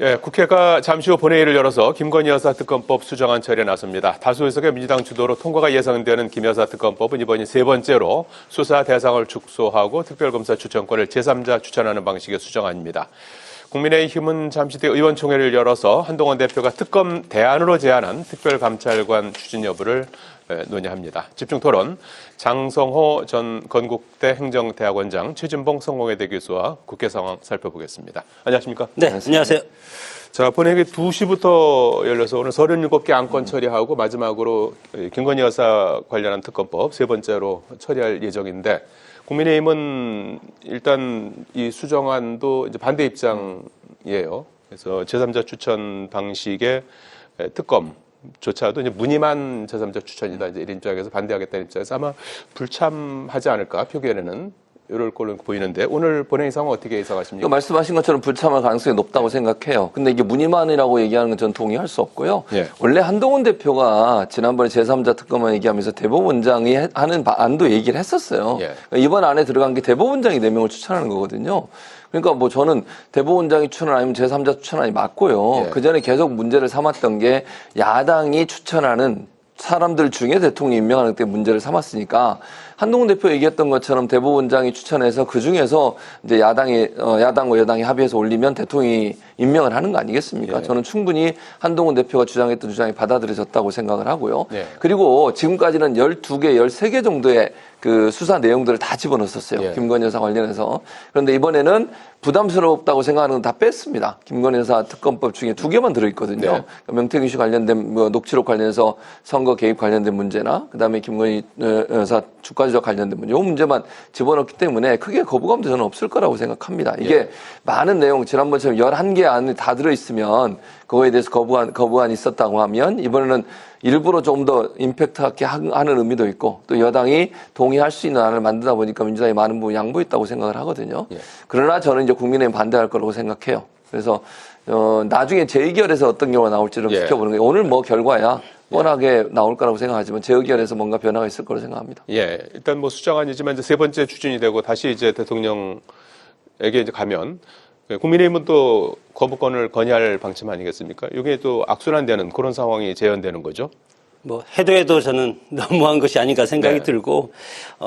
예, 국회가 잠시 후 본회의를 열어서 김건희 여사 특검법 수정안 처리에 나섭니다. 다수 의석의 민주당 주도로 통과가 예상되는 김 여사 특검법은 이번이 세 번째로 수사 대상을 축소하고 특별검사 추천권을 제3자 추천하는 방식의 수정안입니다. 국민의힘은 잠시 뒤 의원총회를 열어서 한동훈 대표가 특검 대안으로 제안한 특별감찰관 추진 여부를 논의합니다. 집중토론 장성호 전 건국대 행정대학원장, 최진봉 성공회대 교수와 국회 상황 살펴보겠습니다. 안녕하십니까? 네, 안녕하세요. 자, 본회의 2시부터 열려서 오늘 37개 안건 처리하고 마지막으로 김건희 여사 관련한 특검법 세 번째로 처리할 예정인데, 국민의힘은 일단 이 수정안도 이제 반대 입장이에요. 그래서 제3자 추천 방식의 특검조차도 이제 무늬만 제3자 추천이다, 이제 이런 입장에서 반대하겠다는 입장에서 아마 불참하지 않을까, 표결에는. 이럴 걸로 보이는데, 오늘 본회의 상황 어떻게 예상하십니까? 말씀하신 것처럼 불참할 가능성이 높다고 생각해요. 근데 이게 무늬만이라고 얘기하는 건 전 동의할 수 없고요. 예. 원래 한동훈 대표가 지난번에 제3자 특검을 얘기하면서 대법원장이 하는 안도 얘기를 했었어요. 예. 그러니까 이번 안에 들어간 게 대법원장이 4명을 추천하는 거거든요. 그러니까 뭐 저는 대법원장이 추천 아니면 제3자 추천안이 맞고요. 예. 그 전에 계속 문제를 삼았던 게 야당이 추천하는 사람들 중에 대통령이 임명하는 때 문제를 삼았으니까, 한동훈 대표 얘기했던 것처럼 대법원장이 추천해서 그 중에서 이제 야당과 여당이 합의해서 올리면 대통령이 임명을 하는 거 아니겠습니까? 예. 저는 충분히 한동훈 대표가 주장했던 주장이 받아들여졌다고 생각을 하고요. 예. 그리고 지금까지는 12개, 13개 정도의 그 수사 내용들을 다 집어넣었어요. 예. 김건희 여사 관련해서. 그런데 이번에는 부담스럽다고 생각하는 건 다 뺐습니다. 김건희 여사 특검법 중에 2개만 들어있거든요. 네. 명태균 씨 관련된 녹취록 관련해서 선거 개입 관련된 문제나, 그다음에 김건희 여사 주가 조작 관련된 문제, 이 문제만 집어넣기 때문에 크게 거부감도 저는 없을 거라고 생각합니다. 이게 예. 많은 내용, 지난번처럼 11개 안에 다 들어있으면 그거에 대해서 거부안이 있었다고 하면, 이번에는 일부러 좀 더 임팩트 있게 하는 의미도 있고, 또 여당이 동의할 수 있는 안을 만들다 보니까 민주당이 많은 부분 양보했다고 생각을 하거든요. 예. 그러나 저는 이제 국민의힘 반대할 거라고 생각해요. 그래서 나중에 재의결에서 어떤 경우가 나올지를 예. 지켜보는 거예요. 오늘 뭐 결과야 뻔하게 나올 거라고 생각하지만 재의결에서 뭔가 변화가 있을 거라고 생각합니다. 예, 일단 뭐 수정안이지만 이제 세 번째 추진이 되고 다시 이제 대통령에게 이제 가면, 국민의힘은 또 거부권을 건의할 방침 아니겠습니까? 이게 또 악순환되는 그런 상황이 재현되는 거죠. 뭐 해도 저는 너무한 것이 아닌가 생각이 네. 들고,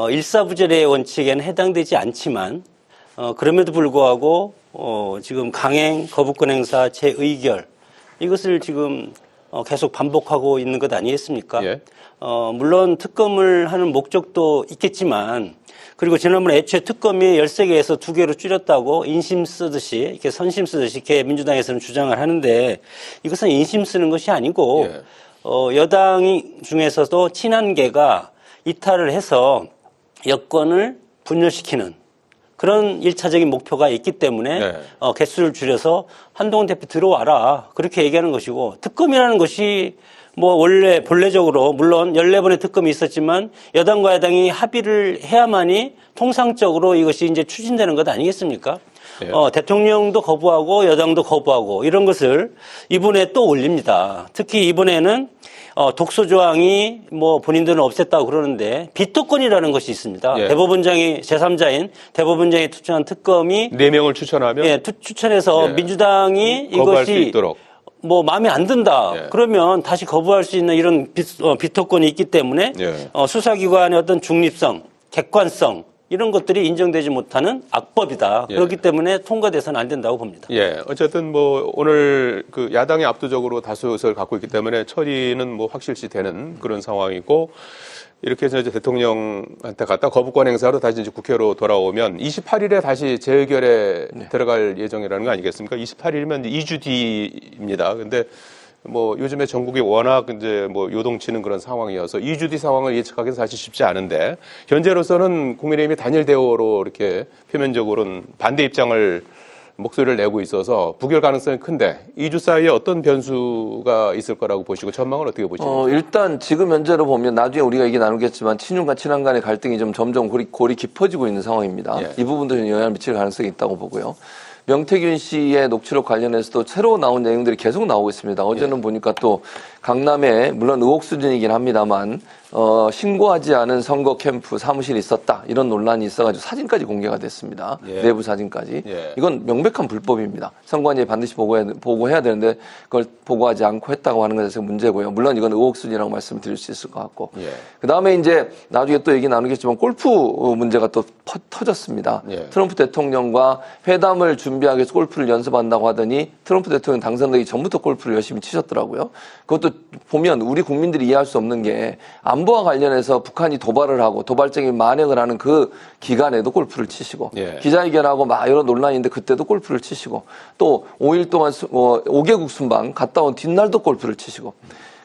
일사부절의 원칙에는 해당되지 않지만, 그럼에도 불구하고 지금 강행, 거부권 행사, 재의결, 이것을 지금 계속 반복하고 있는 것 아니겠습니까? 예. 물론 특검을 하는 목적도 있겠지만, 그리고 지난번에 애초에 특검이 13개에서 2개로 줄였다고 인심 쓰듯이, 이렇게 선심 쓰듯이 이렇게 민주당에서는 주장을 하는데, 이것은 인심 쓰는 것이 아니고, 예. 여당 중에서도 친한계가 이탈을 해서 여권을 분열시키는 그런 1차적인 목표가 있기 때문에 네. 개수를 줄여서 한동훈 대표 들어와라, 그렇게 얘기하는 것이고, 특검이라는 것이 뭐 원래 본래적으로 물론 14번의 특검이 있었지만 여당과 야당이 합의를 해야만이 통상적으로 이것이 이제 추진되는 것 아니겠습니까? 네. 대통령도 거부하고 여당도 거부하고 이런 것을 이번에 또 올립니다. 특히 이번에는 독소 조항이 뭐 본인들은 없앴다고 그러는데 비토권이라는 것이 있습니다. 예. 대법원장이 제3자인 대법원장이 추천한 특검이 4명을 추천하면 추천해서 예. 민주당이 거부할 수 이것이 있도록. 뭐 마음에 안 든다. 예. 그러면 다시 거부할 수 있는 이런 비토권이 있기 때문에 예. 수사기관의 어떤 중립성, 객관성 이런 것들이 인정되지 못하는 악법이다. 예. 그렇기 때문에 통과돼서는 안 된다고 봅니다. 예, 어쨌든 뭐 오늘 그 야당이 압도적으로 다수 의석을 갖고 있기 때문에 처리는 뭐 확실시 되는 그런 상황이고, 이렇게 해서 이제 대통령한테 갔다 거부권 행사로 다시 이제 국회로 돌아오면 28일에 다시 재의결에 들어갈 예정이라는 거 아니겠습니까? 28일이면 2주 뒤입니다. 근데 뭐 요즘에 전국이 워낙 이제 뭐 요동치는 그런 상황이어서 2주 뒤 상황을 예측하기가 사실 쉽지 않은데, 현재로서는 국민의힘이 단일 대오로 이렇게 표면적으로는 반대 입장을 목소리를 내고 있어서 부결 가능성이 큰데, 2주 사이에 어떤 변수가 있을 거라고 보시고 전망을 어떻게 보십니까? 일단 지금 현재로 보면 나중에 우리가 얘기 나누겠지만 친윤과 친한 간의 갈등이 좀 점점 골이 깊어지고 있는 상황입니다. 예. 이 부분도 영향을 미칠 가능성이 있다고 보고요. 명태균 씨의 녹취록 관련해서도 새로 나온 내용들이 계속 나오고 있습니다. 어제는 보니까 또 강남에 물론 의혹 수준이긴 합니다만 신고하지 않은 선거 캠프 사무실이 있었다. 이런 논란이 있어가지고 사진까지 공개가 됐습니다. 예. 내부 사진까지. 예. 이건 명백한 불법입니다. 선관위에 반드시 보고해야 되는데 그걸 보고하지 않고 했다고 하는 것에서 문제고요. 물론 이건 의혹순이라고 말씀드릴 수 있을 것 같고. 예. 그다음에 이제 나중에 또 얘기 나누겠지만 골프 문제가 또 터졌습니다. 예. 트럼프 대통령과 회담을 준비하기 위해서 골프를 연습한다고 하더니 트럼프 대통령 당선되기 전부터 골프를 열심히 치셨더라고요. 그것도 보면 우리 국민들이 이해할 수 없는 게 안보와 관련해서 북한이 도발을 하고 도발적인 만행을 하는 그 기간에도 골프를 치시고 예. 기자회견하고 막 이런 논란인데 그때도 골프를 치시고 또 5일 동안 5개국 순방 갔다 온 뒷날도 골프를 치시고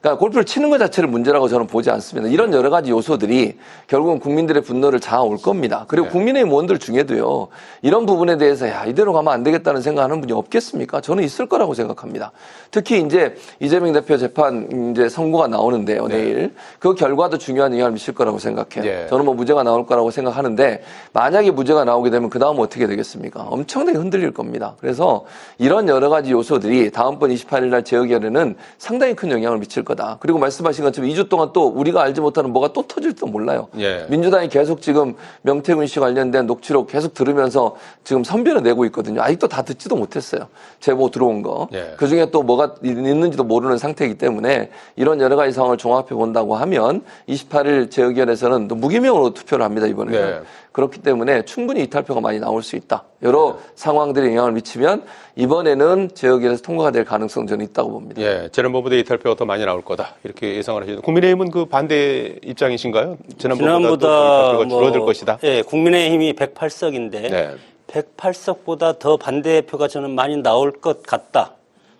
그러니까 골프를 치는 것 자체를 문제라고 저는 보지 않습니다. 이런 여러 가지 요소들이 결국은 국민들의 분노를 자아올 겁니다. 그리고 네. 국민의힘 의원들 중에도요. 이런 부분에 대해서 야 이대로 가면 안 되겠다는 생각하는 분이 없겠습니까? 저는 있을 거라고 생각합니다. 특히 이제 이재명 대표 재판 이제 선고가 나오는데요. 네. 내일 그 결과도 중요한 영향을 미칠 거라고 생각해요. 네. 저는 뭐 무죄가 나올 거라고 생각하는데 만약에 무죄가 나오게 되면 그 다음 어떻게 되겠습니까? 엄청나게 흔들릴 겁니다. 그래서 이런 여러 가지 요소들이 다음번 28일 날 재의결에는 상당히 큰 영향을 미칠 거다. 그리고 말씀하신 것처럼 2주 동안 또 우리가 알지 못하는 뭐가 또 터질지도 몰라요. 예. 민주당이 계속 지금 명태균 씨 관련된 녹취록 계속 들으면서 지금 선별을 내고 있거든요. 아직도 다 듣지도 못했어요. 제보 들어온 거. 예. 그중에 또 뭐가 있는지도 모르는 상태이기 때문에 이런 여러 가지 상황을 종합해 본다고 하면 28일 재의결에서는 또 무기명으로 투표를 합니다. 이번에는. 네. 그렇기 때문에 충분히 이탈표가 많이 나올 수 있다. 여러 상황들에 영향을 미치면 이번에는 재의결에서 통과가 될 가능성 저는 있다고 봅니다. 예, 지난번보다 이탈표가 더 많이 나올 거다 이렇게 예상을 하시는데 국민의힘은 그 반대 입장이신가요? 지난번보다 또 이탈표가 줄어들 것이다. 예, 국민의힘이 108석인데 네. 108석보다 더 반대표가 저는 많이 나올 것 같다.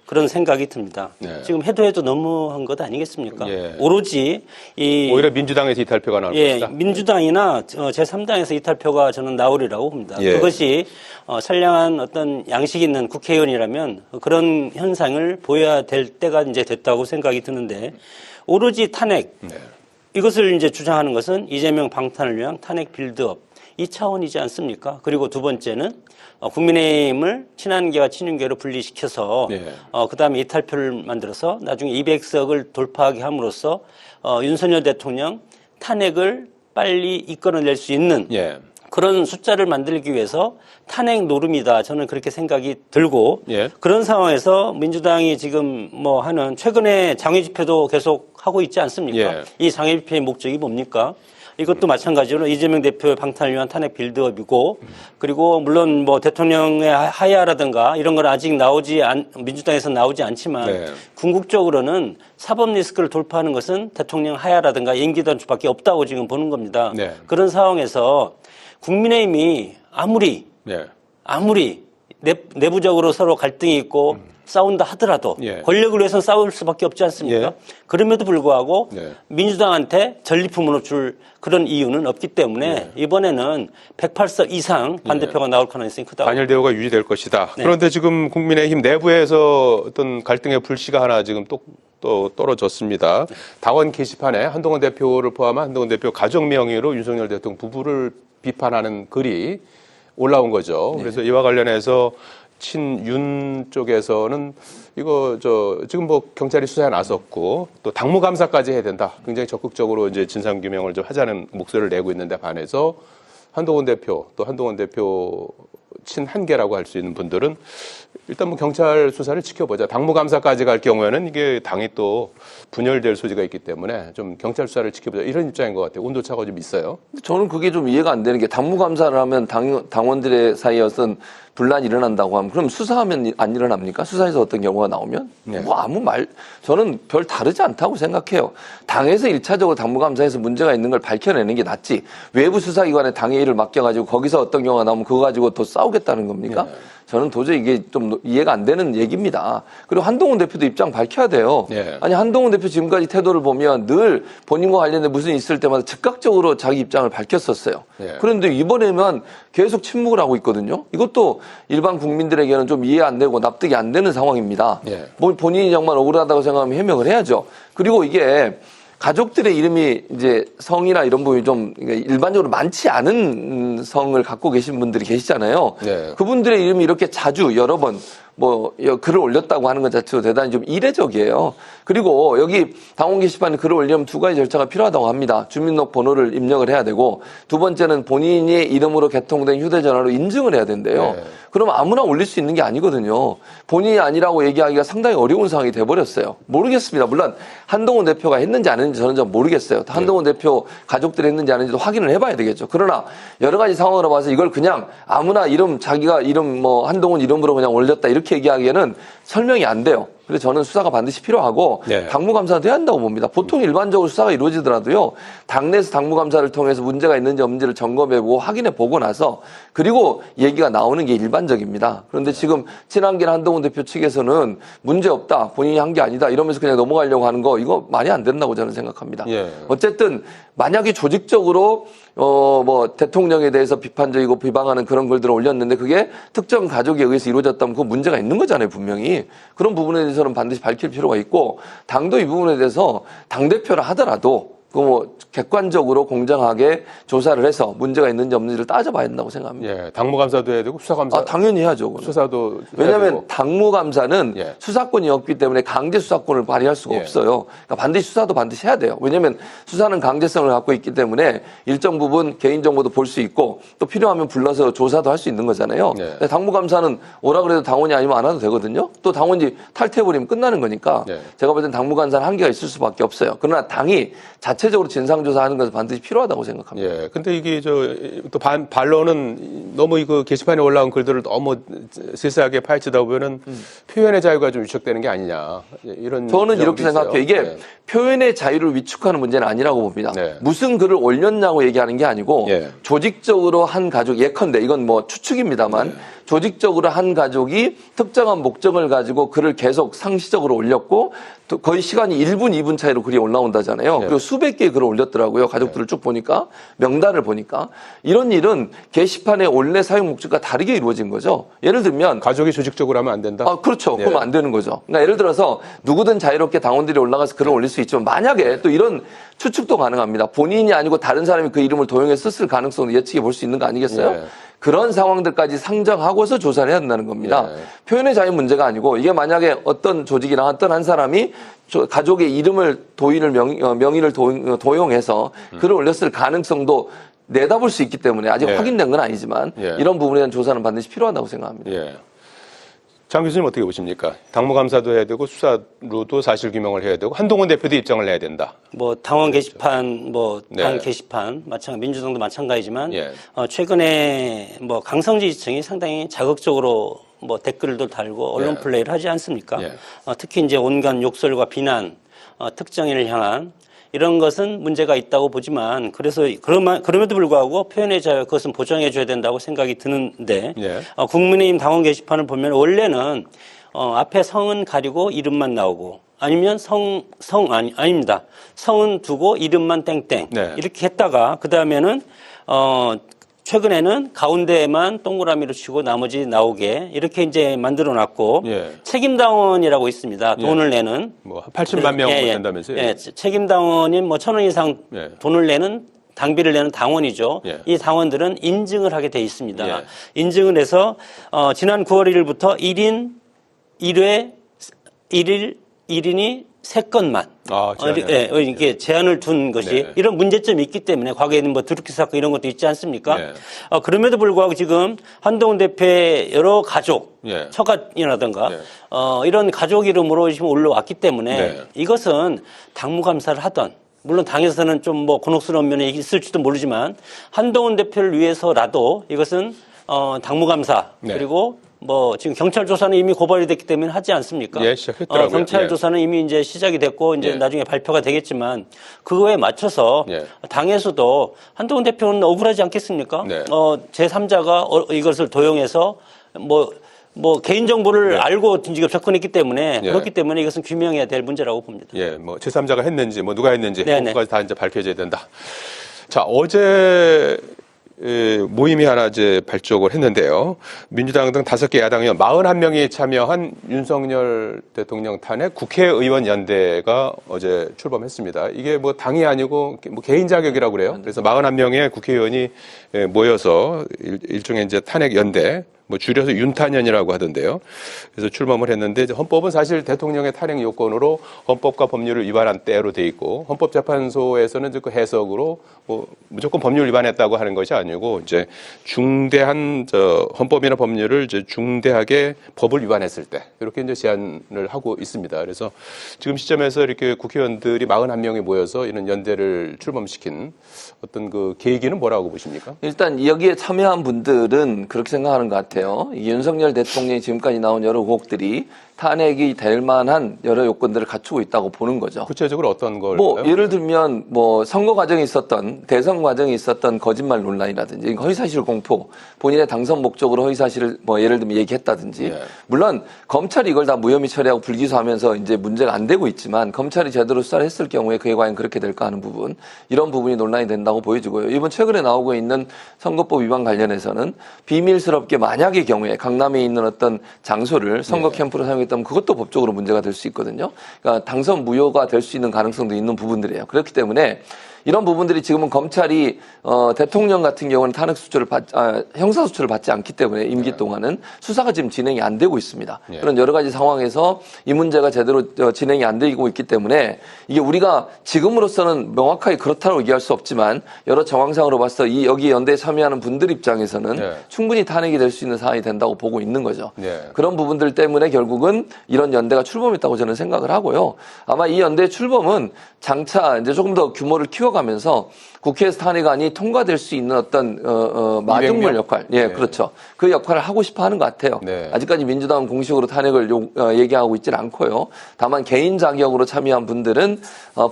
그런 생각이 듭니다. 네. 지금 해도 너무한 것 아니겠습니까? 예. 오로지 오히려 민주당에서 이탈표가 나올 예, 것이다. 민주당이나 제3당에서 이탈표가 저는 나오리라고 봅니다. 예. 그것이 선량한 어떤 양식 있는 국회의원이라면 그런 현상을 보여야 될 때가 이제 됐다고 생각이 드는데 오로지 탄핵 네. 이것을 이제 주장하는 것은 이재명 방탄을 위한 탄핵 빌드업 이 차원이지 않습니까? 그리고 두 번째는 국민의힘을 친한계와 친윤계로 분리시켜서 네. 그다음에 이탈표를 만들어서 나중에 200석을 돌파하게 함으로써 윤석열 대통령 탄핵을 빨리 이끌어낼 수 있는 예. 그런 숫자를 만들기 위해서 탄핵 노름이다. 저는 그렇게 생각이 들고 예. 그런 상황에서 민주당이 지금 뭐 하는 최근에 장외 집회도 계속 하고 있지 않습니까? 예. 이 장외 집회의 목적이 뭡니까? 이것도 마찬가지로 이재명 대표의 방탄을 위한 탄핵 빌드업이고 그리고 물론 뭐 대통령의 하야라든가 이런 건 아직 민주당에서 나오지 않지만 네. 궁극적으로는 사법 리스크를 돌파하는 것은 대통령 하야라든가 임기 단축밖에 없다고 지금 보는 겁니다. 네. 그런 상황에서 국민의힘이 아무리 예. 내부적으로 서로 갈등이 있고 싸운다 하더라도 예. 권력을 위해서 싸울 수밖에 없지 않습니까? 예. 그럼에도 불구하고 네. 민주당한테 전리품으로 줄 그런 이유는 없기 때문에 네. 이번에는 108석 이상 반대표가 나올 가능성이 크다고. 단일 대우가 유지될 것이다. 네. 그런데 지금 국민의힘 내부에서 어떤 갈등의 불씨가 하나 지금 또 떨어졌습니다. 당원 게시판에 한동훈 대표를 포함한 한동훈 대표 가족 명의로 윤석열 대통령 부부를 비판하는 글이 올라온 거죠. 그래서 이와 관련해서 친윤 쪽에서는 이거 지금 뭐 경찰이 수사에 나섰고 또 당무감사까지 해야 된다. 굉장히 적극적으로 이제 진상 규명을 좀 하자는 목소리를 내고 있는데 반해서 한동훈 대표 또 한동훈 대표 친한계라고 할 수 있는 분들은 일단 뭐 경찰 수사를 지켜보자. 당무감사까지 갈 경우에는 이게 당이 또 분열될 소지가 있기 때문에 좀 경찰 수사를 지켜보자. 이런 입장인 것 같아요. 온도차가 좀 있어요. 저는 그게 좀 이해가 안 되는 게 당무감사를 하면 당원들의 사이에 어떤 분란이 일어난다고 하면 그럼 수사하면 안 일어납니까? 수사에서 어떤 경우가 나오면? 네. 뭐 저는 별 다르지 않다고 생각해요. 당에서 1차적으로 당무감사에서 문제가 있는 걸 밝혀내는 게 낫지. 외부 수사기관에 당의 일을 맡겨가지고 거기서 어떤 경우가 나오면 그거 가지고 더 싸우겠다는 겁니까? 네. 저는 도저히 이게 좀 이해가 안 되는 얘기입니다. 그리고 한동훈 대표도 입장 밝혀야 돼요. 네. 아니 한동훈 대표 지금까지 태도를 보면 늘 본인과 관련된 무슨 있을 때마다 즉각적으로 자기 입장을 밝혔었어요. 네. 그런데 이번에만 계속 침묵을 하고 있거든요. 이것도 일반 국민들에게는 좀 이해 안 되고 납득이 안 되는 상황입니다. 네. 뭐 본인이 정말 억울하다고 생각하면 해명을 해야죠. 그리고 이게 가족들의 이름이 이제 성이나 이런 부분이 좀 일반적으로 많지 않은 성을 갖고 계신 분들이 계시잖아요. 네. 그분들의 이름이 이렇게 자주 여러 번 뭐 글을 올렸다고 하는 것 자체도 대단히 좀 이례적이에요. 그리고 여기 당원 게시판에 글을 올리려면 두 가지 절차가 필요하다고 합니다. 주민등록번호를 입력을 해야 되고 두 번째는 본인의 이름으로 개통된 휴대전화로 인증을 해야 된대요. 네. 그럼 아무나 올릴 수 있는 게 아니거든요. 본인이 아니라고 얘기하기가 상당히 어려운 상황이 돼버렸어요. 모르겠습니다. 물론 한동훈 대표가 했는지 안 했는지 저는 좀 모르겠어요. 한동훈 대표 가족들이 했는지 안 했는지도 확인을 해봐야 되겠죠. 그러나 여러 가지 상황으로 봐서 이걸 그냥 아무나 이름 자기가 이름 뭐 한동훈 이름으로 그냥 올렸다 이렇게 얘기하기에는 설명이 안 돼요. 그래서 저는 수사가 반드시 필요하고 네. 당무감사도 해야 한다고 봅니다. 보통 일반적으로 수사가 이루어지더라도요. 당내에서 당무감사를 통해서 문제가 있는지 없는지를 점검해보고 확인해보고 나서 그리고 얘기가 나오는 게 일반적입니다. 그런데 지금 친한길 한동훈 대표 측에서는 문제없다. 본인이 한 게 아니다. 이러면서 그냥 넘어가려고 하는 거 이거 말이 안 된다고 저는 생각합니다. 예. 어쨌든 만약에 조직적으로 뭐 대통령에 대해서 비판적이고 비방하는 그런 글들을 올렸는데 그게 특정 가족에 의해서 이루어졌다면 그 문제가 있는 거잖아요, 분명히. 그런 부분에 대해서는 반드시 밝힐 필요가 있고 당도 이 부분에 대해서 당대표라 하더라도 그 뭐 객관적으로 공정하게 조사를 해서 문제가 있는지 없는지를 따져봐야 된다고 생각합니다. 예, 당무감사도 해야 되고 수사감사. 당연히 해야죠. 그건. 수사도 해야 왜냐하면 되고. 당무감사는 예. 수사권이었기 때문에 강제 수사권을 발휘할 수가 예. 없어요. 그러니까 반드시 수사도 반드시 해야 돼요. 왜냐하면 수사는 강제성을 갖고 있기 때문에 일정 부분 개인정보도 볼 수 있고 또 필요하면 불러서 조사도 할 수 있는 거잖아요. 예. 근데 당무감사는 오라 그래도 당원이 아니면 안 와도 되거든요. 또 당원이 탈퇴해버리면 끝나는 거니까 예. 제가 볼 땐 당무감사는 한계가 있을 수밖에 없어요. 그러나 당이 자체적으로 진상조사하는 것은 반드시 필요하다고 생각합니다. 예. 근데 이게 또 반론은 너무 이거 게시판에 올라온 글들을 너무 세세하게 파헤치다 보면은 표현의 자유가 좀 위축되는 게 아니냐. 이런. 저는 지적도 이렇게 생각해요. 있어요. 이게 네. 표현의 자유를 위축하는 문제는 아니라고 봅니다. 네. 무슨 글을 올렸냐고 얘기하는 게 아니고 예. 조직적으로 한 가족, 예컨대 이건 뭐 추측입니다만 네. 조직적으로 한 가족이 특정한 목적을 가지고 글을 계속 상시적으로 올렸고 또 거의 시간이 1분, 2분 차이로 글이 올라온다잖아요. 네. 그리고 수백 개의 글을 올렸더라고요. 가족들을 쭉 보니까 명단을 보니까 이런 일은 게시판의 원래 사용 목적과 다르게 이루어진 거죠. 예를 들면 가족이 조직적으로 하면 안 된다. 그렇죠. 예. 그러면 안 되는 거죠. 그러니까 예를 들어서 누구든 자유롭게 당원들이 올라가서 글을 올릴 수 있지만 만약에 또 이런 추측도 가능합니다. 본인이 아니고 다른 사람이 그 이름을 도용해서 썼을 가능성도 예측해 볼 수 있는 거 아니겠어요? 예. 그런 상황들까지 상정하고서 조사를 해야 된다는 겁니다. 예. 표현의 자유 문제가 아니고 이게 만약에 어떤 조직이나 어떤 한 사람이 가족의 이름을 명의를 도용해서 글을 올렸을 가능성도 내다볼 수 있기 때문에 아직 예. 확인된 건 아니지만 예. 이런 부분에 대한 조사는 반드시 필요하다고 생각합니다. 예. 장 교수님 어떻게 보십니까? 당무감사도 해야 되고 수사로도 사실규명을 해야 되고 한동훈 대표도 입장을 내야 된다. 뭐 당원 게시판, 네. 당 게시판 민주당도 마찬가지지만 예. 최근에 뭐 강성 지지층이 상당히 자극적으로 뭐 댓글도 달고 언론 예. 플레이를 하지 않습니까? 예. 특히 이제 온갖 욕설과 비난, 특정인을 향한 이런 것은 문제가 있다고 보지만 그럼에도 불구하고 표현의 자유 그것은 보장해 줘야 된다고 생각이 드는데 예. 국민의힘 당원 게시판을 보면 원래는 앞에 성은 가리고 이름만 나오고 아니면 아닙니다. 성은 두고 이름만 땡땡 네. 이렇게 했다가 그 다음에는 최근에는 가운데에만 동그라미로 치고 나머지 나오게 이렇게 이제 만들어 놨고 예. 책임당원이라고 있습니다. 돈을 내는 뭐 80만 명 된다면서요? 예, 책임당원이 뭐 1,000원 이상 예. 돈을 내는 당비를 내는 당원이죠. 예. 이 당원들은 인증을 하게 돼 있습니다. 예. 인증을 해서 지난 9월 1일부터 1인 1회 1인이 3건만 이게 제한을 둔 것이 네. 이런 문제점이 있기 때문에 과거에는 뭐 드루키 사건 이런 것도 있지 않습니까? 네. 그럼에도 불구하고 지금 한동훈 대표의 여러 가족 예. 처가이라든가 네. 이런 가족 이름으로 지금 올라왔기 때문에 네. 이것은 당무감사를 하던 물론 당에서는 좀 뭐 곤혹스러운 면이 있을지도 모르지만 한동훈 대표를 위해서라도 이것은 당무감사 네. 그리고 뭐 지금 경찰 조사는 이미 고발이 됐기 때문에 하지 않습니까? 예, 시작했더라고요. 경찰 예. 조사는 이미 이제 시작이 됐고 이제 예. 나중에 발표가 되겠지만 그거에 맞춰서 예. 당에서도 한동훈 대표는 억울하지 않겠습니까? 네. 제3자가 이것을 도용해서 뭐 개인정보를 네. 알고 지금 접근했기 때문에 예. 그렇기 때문에 이것은 규명해야 될 문제라고 봅니다. 예, 뭐 제3자가 했는지 뭐 누가 했는지 네네. 그것까지 다 이제 밝혀져야 된다. 자, 어제 모임이 하나 이제 발족을 했는데요. 민주당 등 5개 야당 의원 41명이 참여한 윤석열 대통령 탄핵 국회의원 연대가 어제 출범했습니다. 이게 뭐 당이 아니고 뭐 개인 자격이라고 그래요. 그래서 41명의 국회의원이 모여서 일종의 이제 탄핵 연대 뭐 줄여서 윤탄현이라고 하던데요. 그래서 출범을 했는데 이제 헌법은 사실 대통령의 탄핵 요건으로 헌법과 법률을 위반한 때로 돼 있고 헌법재판소에서는 이제 그 해석으로 뭐 무조건 법률 위반했다고 하는 것이 아니고 이제 중대한 헌법이나 법률을 이제 중대하게 법을 위반했을 때 이렇게 이제 제한을 하고 있습니다. 그래서 지금 시점에서 이렇게 국회의원들이 41명이 모여서 이런 연대를 출범시킨 어떤 그 계기는 뭐라고 보십니까? 일단 여기에 참여한 분들은 그렇게 생각하는 것 같아요. 이 윤석열 대통령이 지금까지 나온 여러 의혹들이 탄핵이 될 만한 여러 요건들을 갖추고 있다고 보는 거죠. 구체적으로 어떤 걸? 뭐 예를 들면 뭐 선거 과정에 있었던 대선 과정에 있었던 거짓말 논란이라든지 허위사실 공포, 본인의 당선 목적으로 허위사실을 뭐 예를 들면 얘기했다든지 예. 물론 검찰이 이걸 다 무혐의 처리하고 불기소하면서 이제 문제가 안 되고 있지만 검찰이 제대로 수사를 했을 경우에 그게 과연 그렇게 될까 하는 부분 이런 부분이 논란이 된다고 보여지고요. 이번 최근에 나오고 있는 선거법 위반 관련해서는 비밀스럽게 만약의 경우에 강남에 있는 어떤 장소를 선거 캠프로 사용했다면 그것도 법적으로 문제가 될 수 있거든요. 그러니까 당선 무효가 될 수 있는 가능성도 있는 부분들이에요. 그렇기 때문에 이런 부분들이 지금은 검찰이 대통령 같은 경우는 탄핵 수출을 형사 수출을 받지 않기 때문에 임기 동안은 수사가 지금 진행이 안 되고 있습니다. 예. 그런 여러 가지 상황에서 이 문제가 제대로 진행이 안 되고 있기 때문에 이게 우리가 지금으로서는 명확하게 그렇다고 얘기할 수 없지만 여러 정황상으로 봐서 여기 연대에 참여하는 분들 입장에서는 예. 충분히 탄핵이 될 수 있는 상황이 된다고 보고 있는 거죠. 예. 그런 부분들 때문에 결국은 이런 연대가 출범했다고 저는 생각을 하고요. 아마 이 연대 출범은 장차 이제 조금 더 규모를 키워가면서 국회에서 탄핵안이 통과될 수 있는 어떤 마중물 200명? 역할, 예, 네. 그렇죠. 그 역할을 하고 싶어 하는 것 같아요. 네. 아직까지 민주당은 공식으로 탄핵을 얘기하고 있지는 않고요. 다만 개인 자격으로 참여한 분들은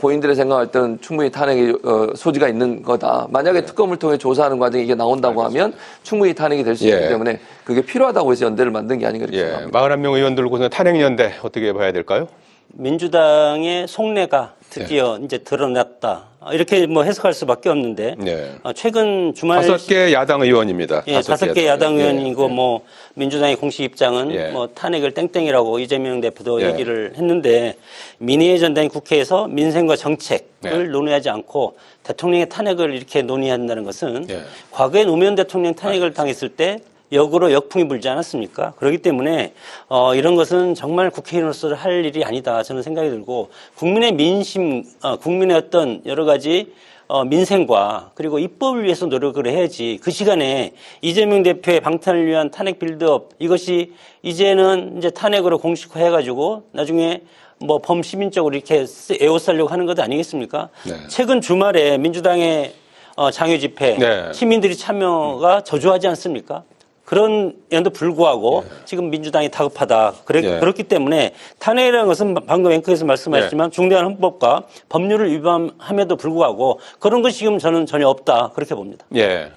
본인들의 생각할 때는 충분히 탄핵의 소지가 있는 거다. 만약에 특검을 통해 조사하는 과정에 이게 나온다고 하면 충분히 탄핵이 될 수 있기 예. 때문에 그게 필요하다고 해서 연대를 만든 게 아닌가 이렇게 예. 생각합니다. 41명 의원들고는 탄핵연대 어떻게 봐야 될까요? 민주당의 속내가 드디어 이제 드러났다. 이렇게 뭐 해석할 수밖에 없는데 네. 최근 주말 5개 야당 의원입니다. 예, 5개 야당 의원이고 예. 뭐 민주당의 공식 입장은 예. 뭐 탄핵을 땡땡이라고 이재명 대표도 예. 얘기를 했는데 민의회 전당이 국회에서 민생과 정책을 예. 논의하지 않고 대통령의 탄핵을 이렇게 논의한다는 것은 예. 과거에 노무현 대통령 탄핵을 당했을 때 역으로 역풍이 불지 않았습니까? 그렇기 때문에 이런 것은 정말 국회의원으로서 할 일이 아니다 저는 생각이 들고 국민의 민심, 국민의 어떤 여러 가지 민생과 그리고 입법을 위해서 노력을 해야지 그 시간에 이재명 대표의 방탄을 위한 탄핵 빌드업 이것이 이제는 이제 탄핵으로 공식화해가지고 나중에 뭐 범시민적으로 이렇게 에워싸려고 하는 것 아니겠습니까? 네. 최근 주말에 민주당의 장외 집회 네. 시민들이 참여가 저조하지 않습니까? 그런 에도 불구하고 지금 민주당이 다급하다. 예. 그렇기 때문에 탄핵이라는 것은 방금 앵커에서 말씀하셨지만 중대한 헌법과 법률을 위반함에도 불구하고 그런 것이 지금 저는 전혀 없다. 그렇게 봅니다. 예.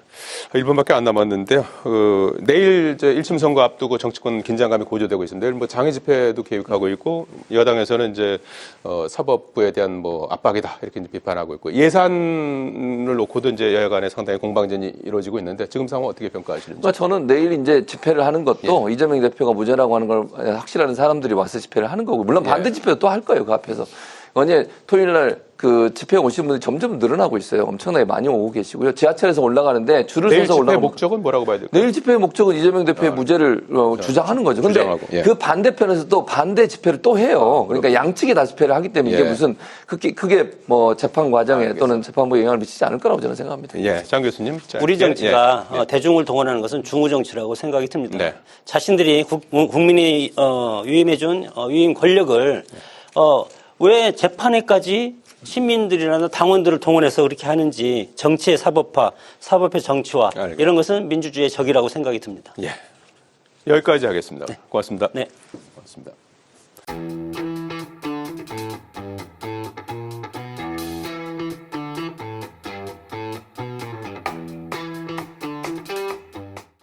1분밖에 안 남았는데요. 내일 이제 1심 선거 앞두고 정치권 긴장감이 고조되고 있습니다. 내일 뭐 장외 집회도 계획하고 있고 여당에서는 이제 사법부에 대한 뭐 압박이다 이렇게 이제 비판하고 있고 예산을 놓고도 이제 여야 간에 상당히 공방전이 이루어지고 있는데 지금 상황 어떻게 평가하시는지? 그러니까 저는 내일 이제 집회를 하는 것도 이재명 대표가 무죄라고 하는 걸 확실한 사람들이 와서 집회를 하는 거고 물론 반대 집회도 또 할 거예요 그 앞에서. 어제 토요일 날 그 집회 오신 분들이 점점 늘어나고 있어요. 엄청나게 많이 오고 계시고요. 지하철에서 올라가는데 줄을 내일 서서 집회 올라가면 목적은 뭐라고 봐야 될까요? 내일 집회의 목적은 이재명 대표의 무죄를 주장하는 거죠. 근데 주장하고, 예. 그 반대편에서 또 반대 집회를 또 해요. 그러니까 양측이 다 집회를 하기 때문에 이게 예. 무슨 크게 뭐 재판 과정에 또는 재판부에 영향을 미치지 않을 거라고 저는 생각합니다. 예, 장 교수님. 우리 정치가 대중을 동원하는 것은 중우 정치라고 생각이 듭니다. 네. 자신들이 국민이 위임해준 위임 권력을 왜 재판에까지 시민들이나 당원들을 동원해서 그렇게 하는지 정치의 사법화, 사법의 정치화 알겠습니다. 이런 것은 민주주의의 적이라고 생각이 듭니다. 예. 여기까지 하겠습니다. 고맙습니다. 네. 고맙습니다.